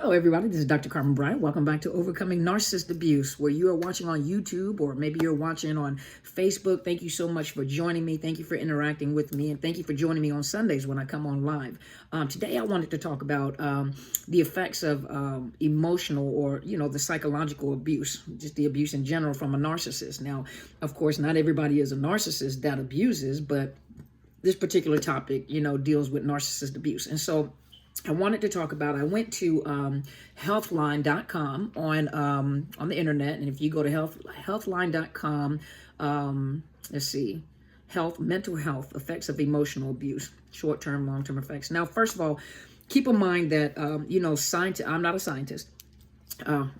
Hello, everybody. This is Dr. Carmen Bryant. Welcome back to Overcoming Narcissist Abuse, where you are watching on YouTube or maybe you're watching on Facebook. Thank you so much for joining me. Thank you for interacting with me. And thank you for joining me on Sundays when I come on live. Today, I wanted to talk about the effects of emotional or, the psychological abuse, just the abuse in general from a narcissist. Now, of course, not everybody is a narcissist that abuses, but this particular topic, deals with narcissist abuse. And so I wanted to talk about, I went to healthline.com on the internet. And if you go to healthline.com, let's see, mental health, effects of emotional abuse, short-term, long-term effects. Now, first of all, keep in mind that, I'm not a scientist,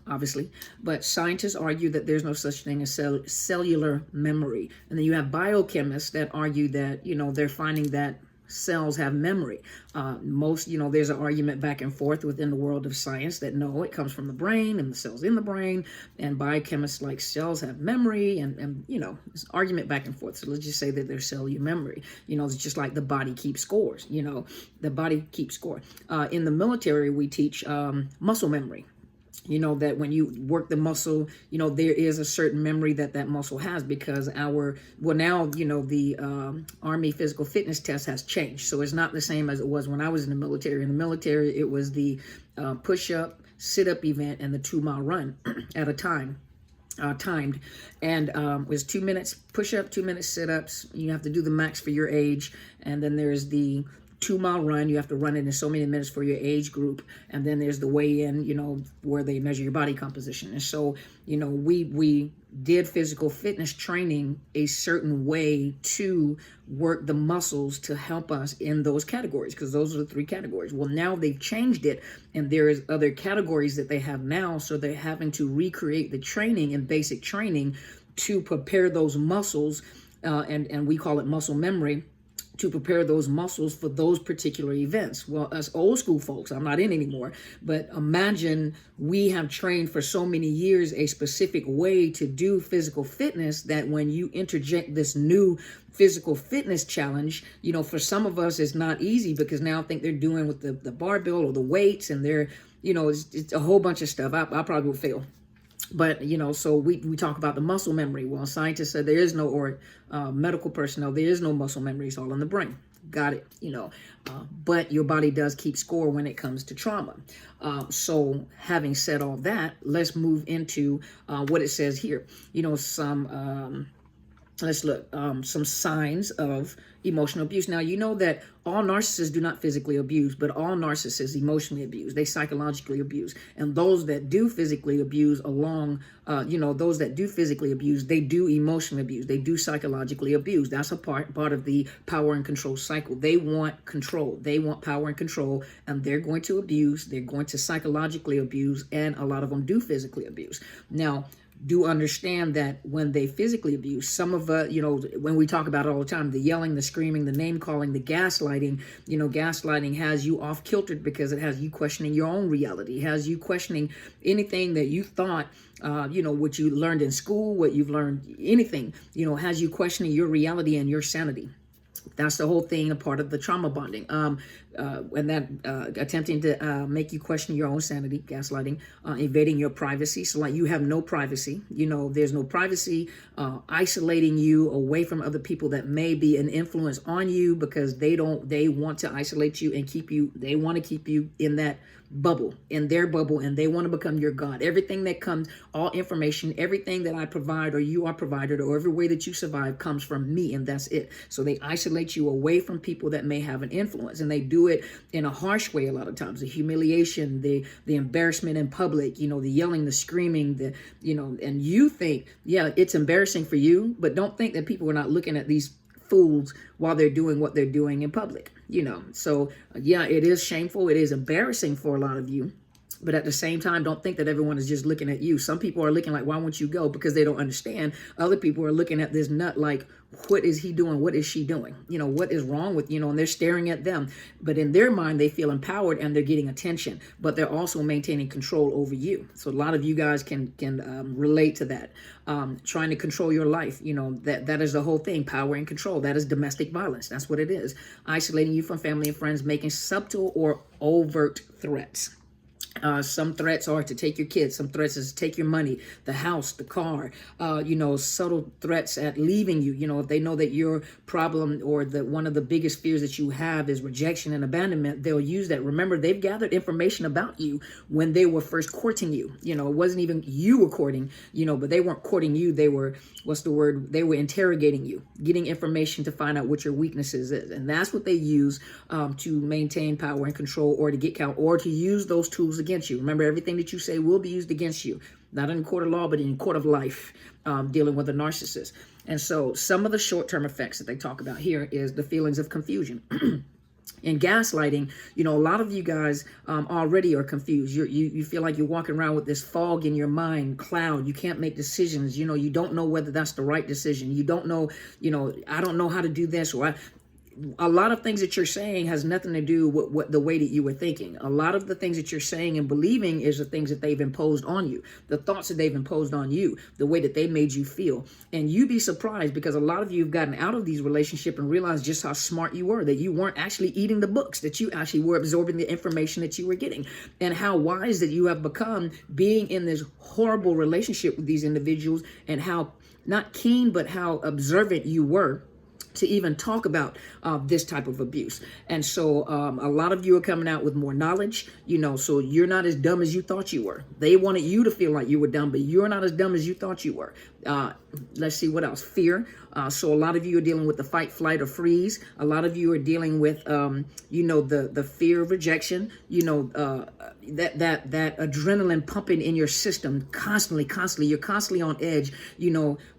obviously, but scientists argue that there's no such thing as cellular memory. And then you have biochemists that argue that, they're finding that cells have memory. There's an argument back and forth within the world of science that no, it comes from the brain and the cells in the brain, and biochemists like cells have memory, and it's argument back and forth. So let's just say that there's cellular memory. It's just like the body keeps scores. The body keeps score. In the military, we teach muscle memory. That when you work the muscle, there is a certain memory that muscle has, because the Army physical fitness test has changed. So it's not the same as it was when I was in the military. In the military, it was the push-up, sit-up event, and the 2-mile run at a time. Timed, and it was 2 minutes push-up, 2 minutes sit-ups. You have to do the max for your age, and then there's the 2-mile run. You have to run it in so many minutes for your age group. And then there's the weigh-in, where they measure your body composition. And so, we did physical fitness training a certain way to work the muscles to help us in those categories, because those are the 3 categories. Well, now they've changed it, and there is other categories that they have now. So they're having to recreate the training and basic training to prepare those muscles, and we call it muscle memory, to prepare those muscles for those particular events. Well, us old school folks, I'm not in anymore, but imagine we have trained for so many years a specific way to do physical fitness that when you interject this new physical fitness challenge, for some of us it's not easy, because now I think they're doing with the barbell or the weights, and they're, it's a whole bunch of stuff. I probably will fail. But, so we talk about the muscle memory. Well, scientists said there is no, or medical personnel, there is no muscle memory. It's all in the brain. Got it, but your body does keep score when it comes to trauma. So having said all that, let's move into what it says here. Let's look, some signs of emotional abuse. Now, you know that all narcissists do not physically abuse, but all narcissists emotionally abuse. They psychologically abuse. And those that do physically abuse those that do physically abuse, they do emotionally abuse. They do psychologically abuse. That's a part of the power and control cycle. They want control. They want power and control, and they're going to abuse. They're going to psychologically abuse, and a lot of them do physically abuse. Now, do understand that when they physically abuse, some of when we talk about it all the time, the yelling, the screaming, the name calling, the gaslighting, gaslighting has you off kiltered, because it has you questioning your own reality. It has you questioning anything that you thought, what you learned in school, what you've learned, anything, has you questioning your reality and your sanity. That's the whole thing, a part of the trauma bonding. And that attempting to make you question your own sanity, gaslighting, invading your privacy. So like you have no privacy, there's no privacy, isolating you away from other people that may be an influence on you, because they want to isolate you and they want to keep you in that bubble, in their bubble, and they want to become your God. Everything that comes, all information, everything that I provide or you are provided, or every way that you survive comes from me, and that's it. So they isolate you away from people that may have an influence, and they do it in a harsh way a lot of times. The humiliation, the embarrassment in public, the yelling, the screaming, and you think, yeah, it's embarrassing for you, but don't think that people are not looking at these fools while they're doing what they're doing in public. So yeah, it is shameful. It is embarrassing for a lot of you. But at the same time, don't think that everyone is just looking at you. Some people are looking like, why won't you go? Because they don't understand. Other people are looking at this nut like, what is he doing? What is she doing? What is wrong with, and they're staring at them. But in their mind, they feel empowered and they're getting attention, but they're also maintaining control over you. So a lot of you guys can relate to that. Trying to control your life, that is the whole thing, power and control. That is domestic violence. That's what it is. Isolating you from family and friends, making subtle or overt threats. Some threats are to take your kids. Some threats is to take your money, the house, the car. Subtle threats at leaving you. If they know that your problem or that one of the biggest fears that you have is rejection and abandonment, they'll use that. Remember, they've gathered information about you when they were first courting you. It wasn't even you were courting. But they weren't courting you. They were, what's the word? They were interrogating you, getting information to find out what your weaknesses is, and that's what they use to maintain power and control, or to get count, or to use those tools against you. Remember, everything that you say will be used against you, not in court of law, but in court of life, dealing with a narcissist. And so some of the short-term effects that they talk about here is the feelings of confusion. And gaslighting, a lot of you guys already are confused. You feel like you're walking around with this fog in your mind, cloud. You can't make decisions. You don't know whether that's the right decision. You don't know, I don't know how to do this, or a lot of things that you're saying has nothing to do with what the way that you were thinking. A lot of the things that you're saying and believing is the things that they've imposed on you, the thoughts that they've imposed on you, the way that they made you feel. And you'd be surprised, because a lot of you have gotten out of these relationships and realized just how smart you were, that you weren't actually eating the books, that you actually were absorbing the information that you were getting, and how wise that you have become being in this horrible relationship with these individuals, and how not keen, but how observant you were to even talk about this type of abuse. And so a lot of you are coming out with more knowledge, so you're not as dumb as you thought you were. They wanted you to feel like you were dumb, but you're not as dumb as you thought you were. Let's see what else. Fear. So a lot of you are dealing with the fight, flight, or freeze. A lot of you are dealing with, the fear of rejection, that adrenaline pumping in your system constantly. You're constantly on edge.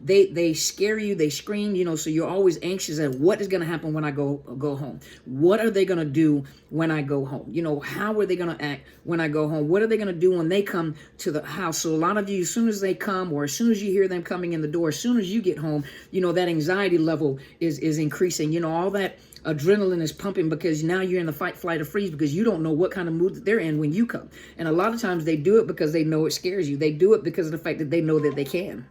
They scare you, they scream, so you're always anxious at what is going to happen when I go home. What are they going to do when I go home? How are they going to act when I go home? What are they going to do when they come to the house? So a lot of you, as soon as they come, or as soon as you hear them coming in the door, as soon as you get home, that anxiety level is increasing. All that adrenaline is pumping, because now you're in the fight, flight, or freeze, because you don't know what kind of mood that they're in when you come. And a lot of times they do it because they know it scares you. They do it because of the fact that they know that they can.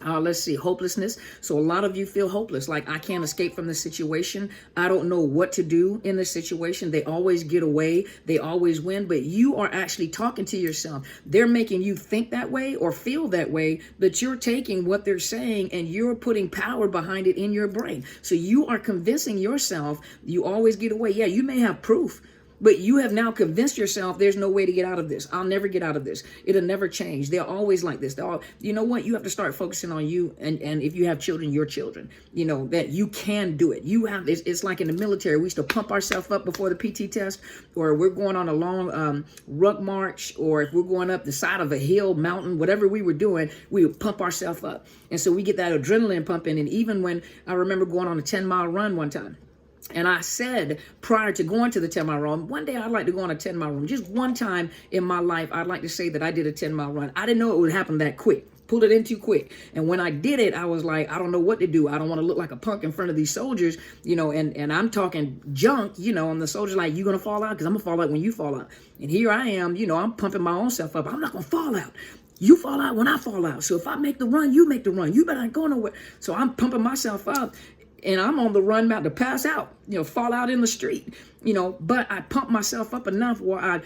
Let's see, hopelessness. So a lot of you feel hopeless, like, I can't escape from this situation. I don't know what to do in this situation. They always get away. They always win. But you are actually talking to yourself. They're making you think that way or feel that way, but you're taking what they're saying and you're putting power behind it in your brain. So you are convincing yourself you always get away. Yeah, you may have proof, but you have now convinced yourself there's no way to get out of this. I'll never get out of this. It'll never change. They're always like this. You know what? You have to start focusing on you. And if you have children, your children, that you can do it. It's like in the military. We used to pump ourselves up before the PT test, or we're going on a long ruck march, or if we're going up the side of a hill, mountain, whatever we were doing, we would pump ourselves up. And so we get that adrenaline pumping. And even when I remember going on a 10-mile run one time, and I said prior to going to the 10-mile run, one day I'd like to go on a 10-mile run. Just one time in my life, I'd like to say that I did a 10-mile run. I didn't know it would happen that quick. Pulled it in too quick. And when I did it, I was like, I don't know what to do. I don't want to look like a punk in front of these soldiers, and I'm talking junk, and the soldiers like, you going to fall out? Because I'm going to fall out when you fall out. And here I am, I'm pumping my own self up. I'm not going to fall out. You fall out when I fall out. So if I make the run, you make the run. You better not go nowhere. So I'm pumping myself up. And I'm on the run about to pass out, fall out in the street, but I pumped myself up enough where I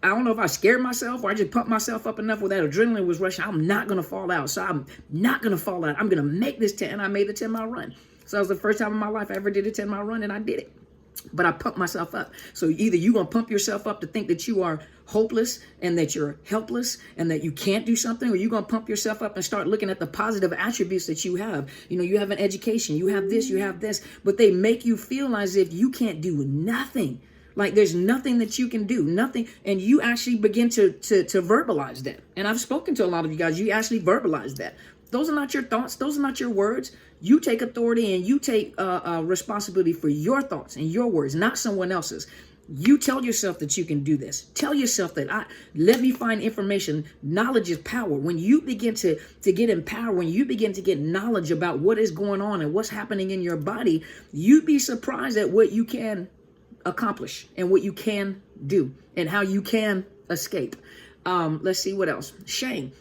don't know if I scared myself or I just pumped myself up enough where that adrenaline was rushing. I'm not going to fall out. So I'm not going to fall out. I'm going to make this 10. And I made the 10-mile run. So that was the first time in my life I ever did a 10-mile run, and I did it. But I pumped myself up. So either you're going to pump yourself up to think that you are hopeless and that you're helpless and that you can't do something, or you're going to pump yourself up and start looking at the positive attributes that you have. You have an education, you have this, but they make you feel as if you can't do nothing. Like there's nothing that you can do, nothing. And you actually begin to verbalize that. And I've spoken to a lot of you guys. You actually verbalize that. Those are not your thoughts. Those are not your words. You take authority and you take responsibility for your thoughts and your words, not someone else's. You tell yourself that you can do this. Tell yourself that let me find information. Knowledge is power. When you begin to get empowered, when you begin to get knowledge about what is going on and what's happening in your body, you'd be surprised at what you can accomplish and what you can do and how you can escape. Let's see what else. Shame.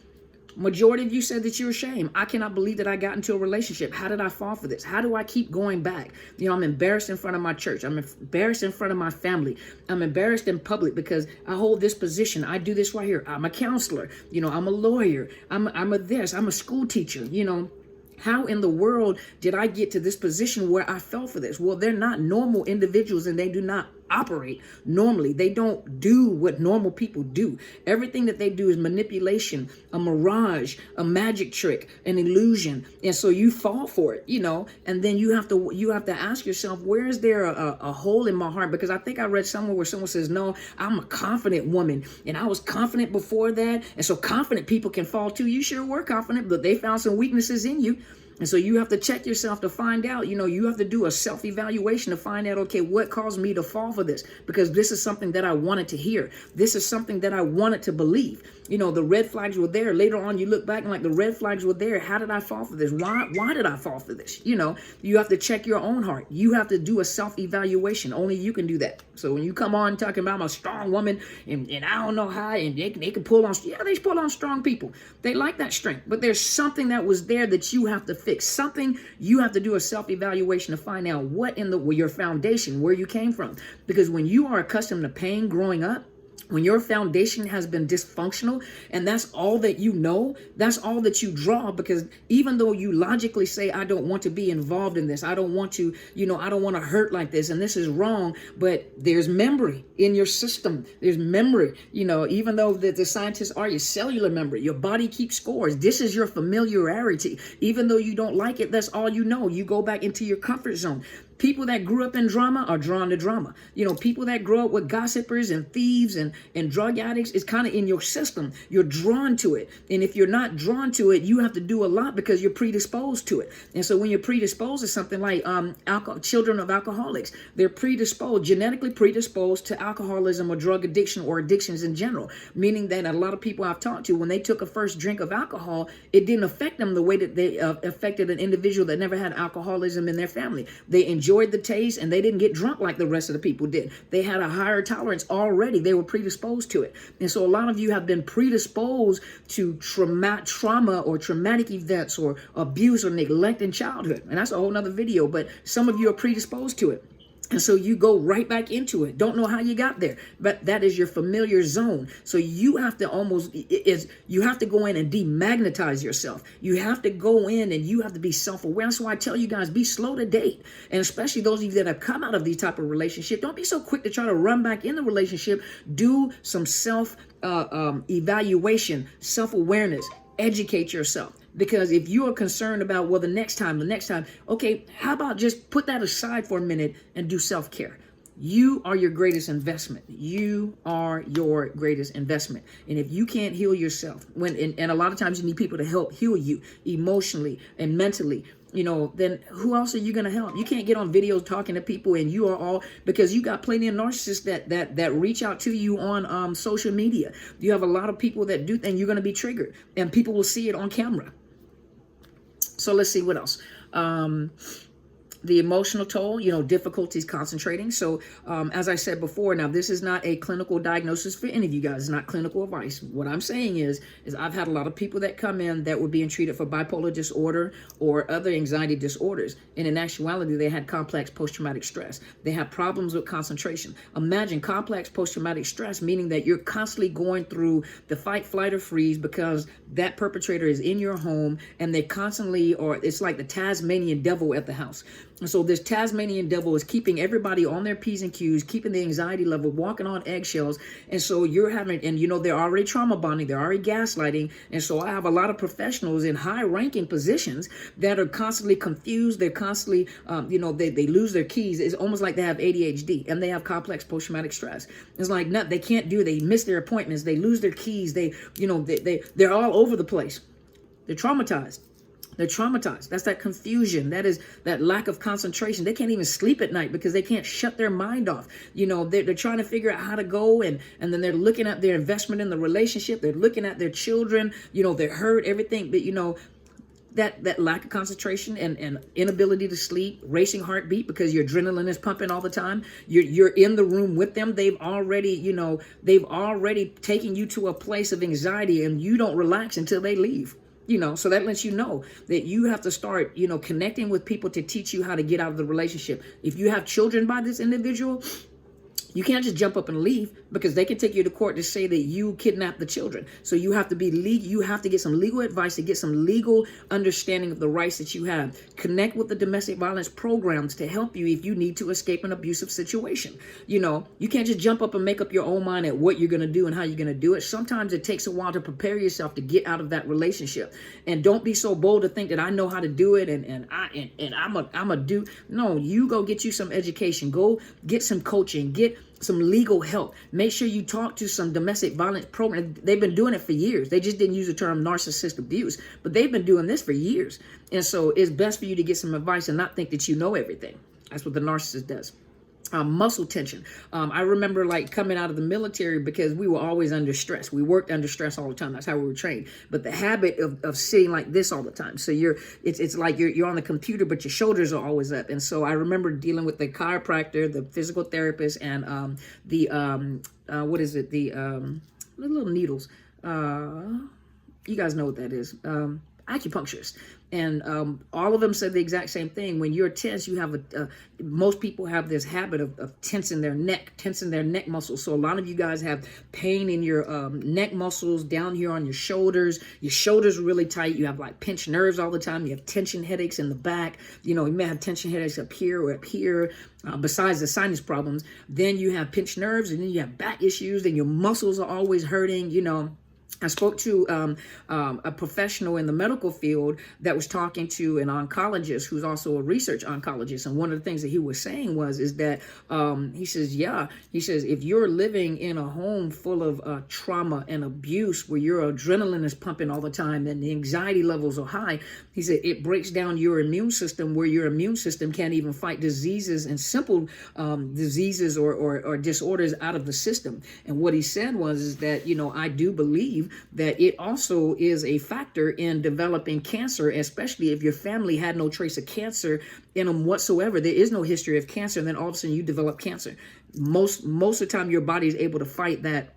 Majority of you said that you're ashamed. I cannot believe that I got into a relationship. How did I fall for this? How do I keep going back? You know, I'm embarrassed in front of my church. I'm embarrassed in front of my family. I'm embarrassed in public because I hold this position. I do this right here. I'm a counselor. You know, I'm a lawyer. I'm a this. I'm a school teacher. You know, how in the world did I get to this position where I fell for this? Well, they're not normal individuals and they do not operate normally. They don't do what normal people do. Everything that they do is manipulation, a mirage, a magic trick, an illusion. And so you fall for it, you know, and then you have to ask yourself, where is there a hole in my heart? Because I think I read somewhere where someone says, no, I'm a confident woman and I was confident before that. And so confident people can fall too. You sure were confident, but they found some weaknesses in you. And so you have to check yourself to find out, you know, you have to do a self-evaluation to find out, okay, what caused me to fall for this? Because this is something that I wanted to hear. This is something that I wanted to believe. You know, the red flags were there. Later on, you look back and like the red flags were there. How did I fall for this? Why did I fall for this? You know, you have to check your own heart. You have to do a self-evaluation. Only you can do that. So when you come on talking about I'm a strong woman and I don't know how, and they can pull on, yeah, they pull on strong people. They like that strength, but there's something that was there that you have to fix. Something you have to do a self-evaluation to find out what in your foundation, where you came from. Because when you are accustomed to pain growing up, when your foundation has been dysfunctional and that's all that you know, that's all that you draw, because even though you logically say, I don't want to be involved in this, I don't want to, you know, I don't want to hurt like this, and this is wrong, but there's memory in your system. There's memory, you know, even though the scientists are your cellular memory, your body keeps scores. This is your familiarity. Even though you don't like it, that's all you know. You go back into your comfort zone. People that grew up in drama are drawn to drama. You know, people that grow up with gossipers and thieves and drug addicts is kind of in your system. You're drawn to it. And if you're not drawn to it, you have to do a lot because you're predisposed to it. And so when you're predisposed to something like children of alcoholics, they're predisposed, genetically predisposed to alcoholism or drug addiction or addictions in general, meaning that a lot of people I've talked to, when they took a first drink of alcohol, it didn't affect them the way that they affected an individual that never had alcoholism in their family. They enjoyed the taste and they didn't get drunk like the rest of the people did. They had a higher tolerance already. They were predisposed to it. And so a lot of you have been predisposed to trauma or traumatic events or abuse or neglect in childhood. And that's a whole nother video, but some of you are predisposed to it. And so you go right back into it. Don't know how you got there, but that is your familiar zone. So you have to you have to go in and demagnetize yourself. You have to go in and you have to be self-aware. That's why I tell you guys, be slow to date. And especially those of you that have come out of these type of relationship, don't be so quick to try to run back in the relationship. Do some evaluation, self-awareness, educate yourself. Because if you are concerned about, well, the next time, okay, how about just put that aside for a minute and do self-care? You are your greatest investment. You are your greatest investment. And if you can't heal yourself, and a lot of times you need people to help heal you emotionally and mentally, you know, then who else are you going to help? You can't get on videos talking to people and you are all, because you got plenty of narcissists that reach out to you on social media. You have a lot of people that do, and you're going to be triggered and people will see it on camera. So let's see what else. The emotional toll, you know, difficulties concentrating. So as I said before, now this is not a clinical diagnosis for any of you guys. It's not clinical advice. What I'm saying is I've had a lot of people that come in that were being treated for bipolar disorder or other anxiety disorders. And in actuality, they had complex post-traumatic stress. They have problems with concentration. Imagine complex post-traumatic stress, meaning that you're constantly going through the fight, flight, or freeze because that perpetrator is in your home and they constantly, or it's like the Tasmanian devil at the house. And so this Tasmanian devil is keeping everybody on their P's and Q's, keeping the anxiety level, walking on eggshells. And so you're having, and you know, they're already trauma bonding, they're already gaslighting. And so I have a lot of professionals in high ranking positions that are constantly confused. They're constantly, you know, they lose their keys. It's almost like they have ADHD and they have complex post-traumatic stress. It's like, no, they can't do it. They miss their appointments. They lose their keys. They're all over the place. They're traumatized. They're traumatized. That's that confusion. That is that lack of concentration. They can't even sleep at night because they can't shut their mind off. You know, they're trying to figure out how to go, and then they're looking at their investment in the relationship. They're looking at their children. You know, they're hurt, everything. But, you know, that lack of concentration and inability to sleep, racing heartbeat because your adrenaline is pumping all the time. You're in the room with them. They've already taken you to a place of anxiety, and you don't relax until they leave. So that lets you know that you have to start, connecting with people to teach you how to get out of the relationship. If you have children by this individual, you can't just jump up and leave, because they can take you to court to say that you kidnapped the children. So you have to be legal. You have to get some legal advice to get some legal understanding of the rights that you have. Connect with the domestic violence programs to help you if you need to escape an abusive situation. You can't just jump up and make up your own mind at what you're going to do and how you're going to do it. Sometimes it takes a while to prepare yourself to get out of that relationship. And don't be so bold to think that I know how to do it and I'm a do. No, you go get you some education. Go get some coaching. Get some legal help. Make sure you talk to some domestic violence program. They've been doing it for years. They just didn't use the term narcissist abuse, but they've been doing this for years. And so it's best for you to get some advice and not think that you know everything. That's what the narcissist does. Muscle tension. I remember coming out of the military, because we were always under stress. We worked under stress all the time. That's how we were trained. But the habit of sitting like this all the time. So it's like you're on the computer, but your shoulders are always up. And so I remember dealing with the chiropractor, the physical therapist, and the little needles. You guys know what that is. Acupuncturist. And all of them said the exact same thing. When you're tense, you have most people have this habit of tensing their neck muscles. So a lot of you guys have pain in your neck muscles down here on your shoulders. Your shoulders are really tight. You have pinched nerves all the time. You have tension headaches in the back. You may have tension headaches up here or up here. Besides the sinus problems, then you have pinched nerves, and then you have back issues, and your muscles are always hurting. I spoke to a professional in the medical field that was talking to an oncologist who's also a research oncologist. And one of the things that he was saying is that he says, if you're living in a home full of trauma and abuse, where your adrenaline is pumping all the time and the anxiety levels are high, he said it breaks down your immune system, where your immune system can't even fight diseases and simple diseases or disorders out of the system. And what he said is that, I do believe that it also is a factor in developing cancer, especially if your family had no trace of cancer in them whatsoever. There is no history of cancer, and then all of a sudden you develop cancer. Most of the time your body is able to fight that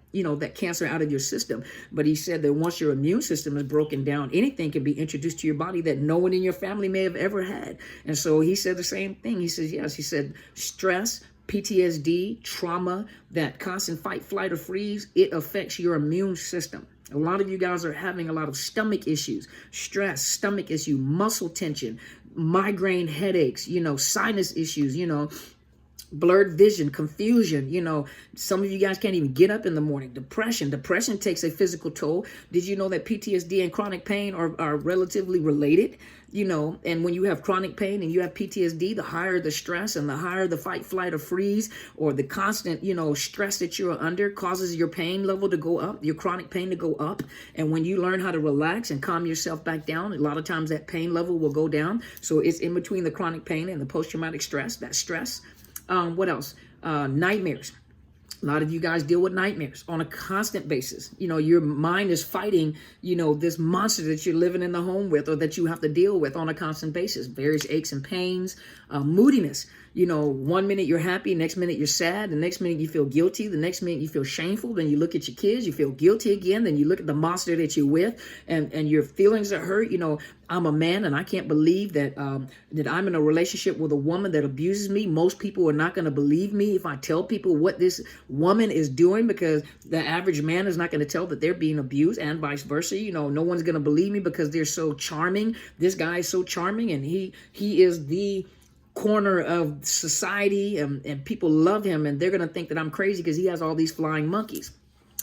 cancer out of your system. But he said that once your immune system is broken down, anything can be introduced to your body that no one in your family may have ever had. And so he said the same thing. He says, yes, he said stress, PTSD, trauma, that constant fight, flight, or freeze, it affects your immune system. A lot of you guys are having a lot of stomach issues, stress, stomach issue, muscle tension, migraine headaches, sinus issues, blurred vision, confusion. Some of you guys can't even get up in the morning. Depression takes a physical toll. Did you know that PTSD and chronic pain are relatively related? And when you have chronic pain and you have PTSD, the higher the stress and the higher the fight, flight, or freeze, or the constant, stress that you're under causes your pain level to go up, your chronic pain to go up. And when you learn how to relax and calm yourself back down, a lot of times that pain level will go down. So it's in between the chronic pain and the post-traumatic stress, that stress. What else? Nightmares. A lot of you guys deal with nightmares on a constant basis. Your mind is fighting, this monster that you're living in the home with, or that you have to deal with on a constant basis. Various aches and pains, moodiness. 1 minute you're happy, next minute you're sad, the next minute you feel guilty, the next minute you feel shameful, then you look at your kids, you feel guilty again, then you look at the monster that you're with, and your feelings are hurt. I'm a man, and I can't believe that that I'm in a relationship with a woman that abuses me. Most people are not going to believe me if I tell people what this woman is doing, because the average man is not going to tell that they're being abused, and vice versa. No one's going to believe me because they're so charming. This guy is so charming, and he is the corner of society, and people love him, and they're going to think that I'm crazy because he has all these flying monkeys.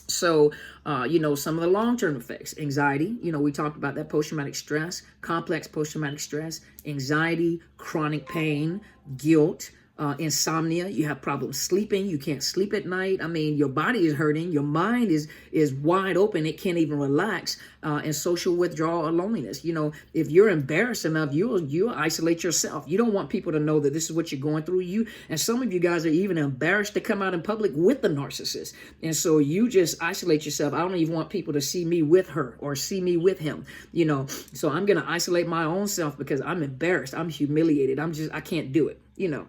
So, some of the long-term effects, anxiety, we talked about that, post-traumatic stress, complex post-traumatic stress, anxiety, chronic pain, guilt, insomnia, you have problems sleeping, you can't sleep at night. I mean, your body is hurting, your mind is wide open, it can't even relax, and social withdrawal or loneliness. You know, if you're embarrassed enough, you'll isolate yourself. You don't want people to know that this is what you're going through. And some of you guys are even embarrassed to come out in public with the narcissist, and so you just isolate yourself. I don't even want people to see me with her or see me with him, you know. So I'm gonna isolate my own self because I'm embarrassed, I'm humiliated, I can't do it, you know.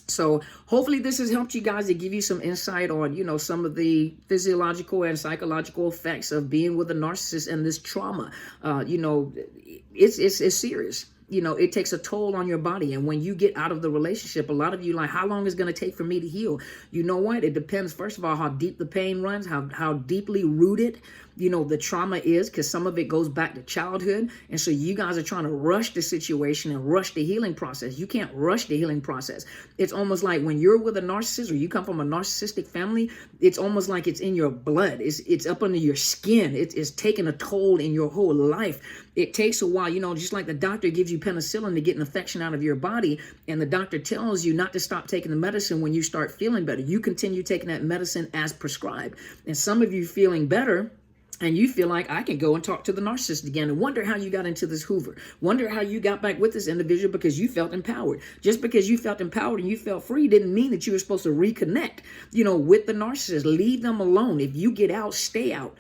So hopefully this has helped you guys to give you some insight on, you know, some of the physiological and psychological effects of being with a narcissist and this trauma. You know, it's serious. You know, it takes a toll on your body. And when you get out of the relationship, a lot of you like, how long is it going to take for me to heal? You know what? It depends, first of all, how deep the pain runs, how deeply rooted, you know, the trauma is, because some of it goes back to childhood. And so you guys are trying to rush the situation and rush the healing process. You can't rush the healing process. It's almost like when you're with a narcissist or you come from a narcissistic family, it's almost like it's in your blood. It's up under your skin. It's taking a toll in your whole life. It takes a while, you know, just like the doctor gives you penicillin to get an infection out of your body, and the doctor tells you not to stop taking the medicine when you start feeling better. You continue taking that medicine as prescribed. And some of you feeling better, and you feel like I can go and talk to the narcissist again, and wonder how you got into this Hoover. Wonder how you got back with this individual because you felt empowered. Just because you felt empowered and you felt free didn't mean that you were supposed to reconnect, you know, with the narcissist. Leave them alone. If you get out, stay out.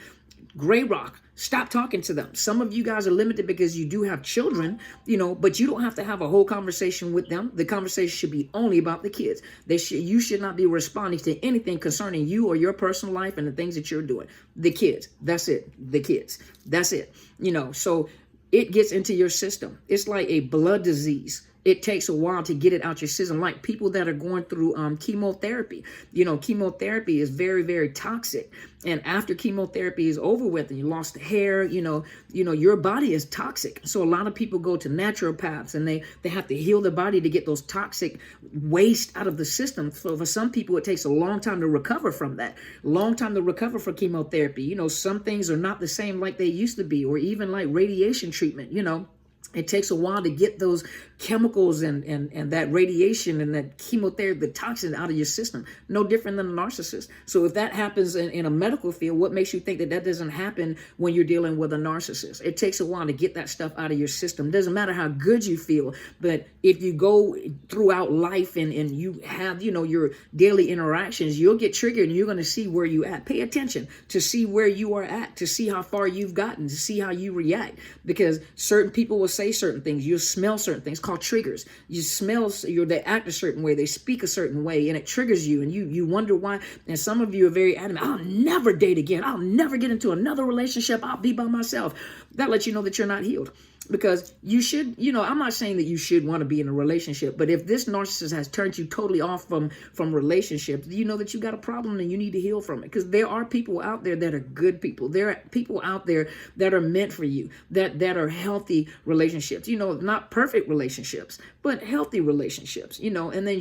Gray Rock, stop talking to them. Some of you guys are limited because you do have children, you know, but you don't have to have a whole conversation with them. The conversation should be only about the kids. You should not be responding to anything concerning you or your personal life and the things that you're doing. The kids, that's it. The kids, that's it. You know, so it gets into your system. It's like a blood disease. It takes a while to get it out your system. Like people that are going through chemotherapy. You know, chemotherapy is very, very toxic. And after chemotherapy is over with and you lost the hair, you know, your body is toxic. So a lot of people go to naturopaths and they have to heal their body to get those toxic waste out of the system. So for some people, it takes a long time to recover from that. Long time to recover from chemotherapy. You know, some things are not the same like they used to be, or even like radiation treatment, you know. It takes a while to get those chemicals and that radiation and that chemotherapy, the toxin out of your system. No different than a narcissist. So if that happens in a medical field, what makes you think that doesn't happen when you're dealing with a narcissist? It takes a while to get that stuff out of your system. Doesn't matter how good you feel, but if you go throughout life and you have, you know, your daily interactions, you'll get triggered and you're going to see where you at. Pay attention to see where you are at, to see how far you've gotten, to see how you react, because certain people will say certain things, you'll smell certain things called triggers. You smell, they act a certain way, they speak a certain way, and it triggers you, and you wonder why. And some of you are very adamant, I'll never date again, I'll never get into another relationship, I'll be by myself. That lets you know that you're not healed. Because you should, you know, I'm not saying that you should want to be in a relationship, but if this narcissist has turned you totally off from relationships, you know that you got a problem and you need to heal from it. Because there are people out there that are good people. There are people out there that are meant for you, that are healthy relationships, you know, not perfect relationships, but healthy relationships, you know. And then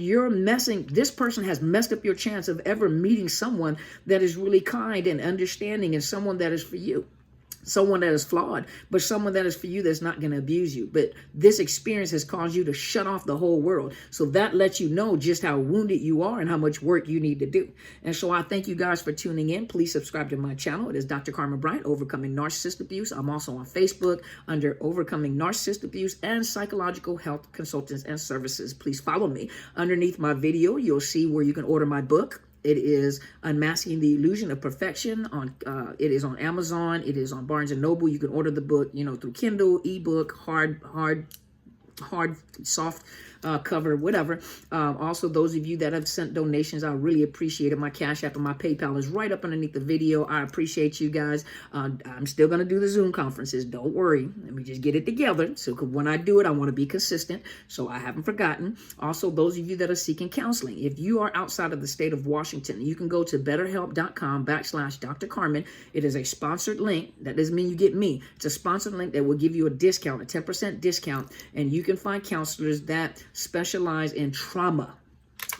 this person has messed up your chance of ever meeting someone that is really kind and understanding and someone that is for you. Someone that is flawed, but someone that is for you that's not going to abuse you. But this experience has caused you to shut off the whole world. So that lets you know just how wounded you are and how much work you need to do. And so I thank you guys for tuning in. Please subscribe to my channel. It is Dr. Carmen Bryant, Overcoming Narcissist Abuse. I'm also on Facebook under Overcoming Narcissist Abuse and Psychological Health Consultants and Services. Please follow me. Underneath my video, you'll see where you can order my book. It is Unmasking the Illusion of Perfection. It is on Amazon. It is on Barnes & Noble. You can order the book, you know, through Kindle, ebook, hard, soft cover, whatever. Also, those of you that have sent donations, I really appreciate it. My Cash App and my PayPal is right up underneath the video. I appreciate you guys. I'm still going to do the Zoom conferences. Don't worry. Let me just get it together. So when I do it, I want to be consistent. So I haven't forgotten. Also, those of you that are seeking counseling, if you are outside of the state of Washington, you can go to betterhelp.com/Dr. Carmen. It is a sponsored link. That doesn't mean you get me. It's a sponsored link that will give you a discount, a 10% discount, and you can find counselors that specialize in trauma,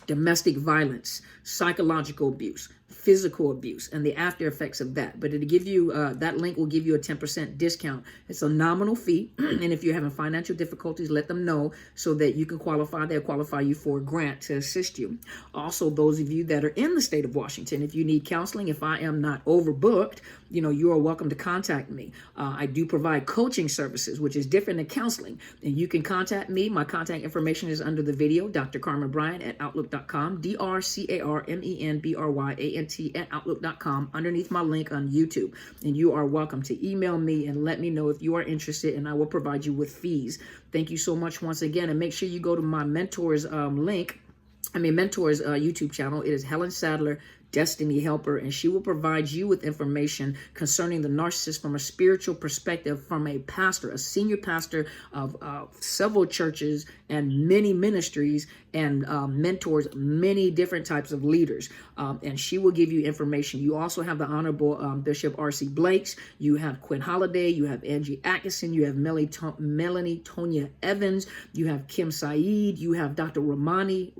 domestic violence, psychological abuse, physical abuse and the after effects of that. But it'll give you, that link will give you a 10% discount. It's a nominal fee. And if you're having financial difficulties, let them know so that you can qualify. They'll qualify you for a grant to assist you. Also, those of you that are in the state of Washington, if you need counseling, if I am not overbooked, you are welcome to contact me. I do provide coaching services, which is different than counseling. And you can contact me. My contact information is under the video, Dr. Carmen Bryant at Outlook.com, DrCarmenBryant at Outlook.com, underneath my link on YouTube. And you are welcome to email me and let me know if you are interested, and I will provide you with fees. Thank you so much once again. And make sure you go to my mentor's mentor's YouTube channel. It is Helen Sadler, Destiny Helper, and she will provide you with information concerning the narcissist from a spiritual perspective, from a pastor, a senior pastor of several churches and many ministries, and mentors many different types of leaders. And she will give you information. You also have the Honorable Bishop R.C. Blakes. You have Quinn Holiday. You have Angie Atkinson. You have Melanie Tonya Evans. You have Kim Saeed. You have Dr. Ramani,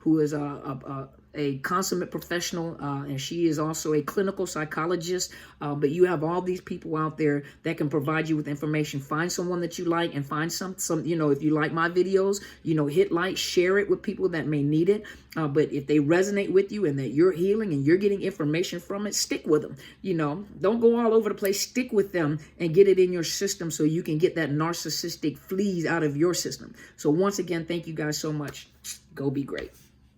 who is a consummate professional, and she is also a clinical psychologist. But you have all these people out there that can provide you with information. Find someone that you like, and find some if you like my videos, hit like, share it with people that may need it. But if they resonate with you and that you're healing and you're getting information from it, stick with them. Don't go all over the place. Stick with them and get it in your system so you can get that narcissistic fleas out of your system. So once again, thank you guys so much. Go be great.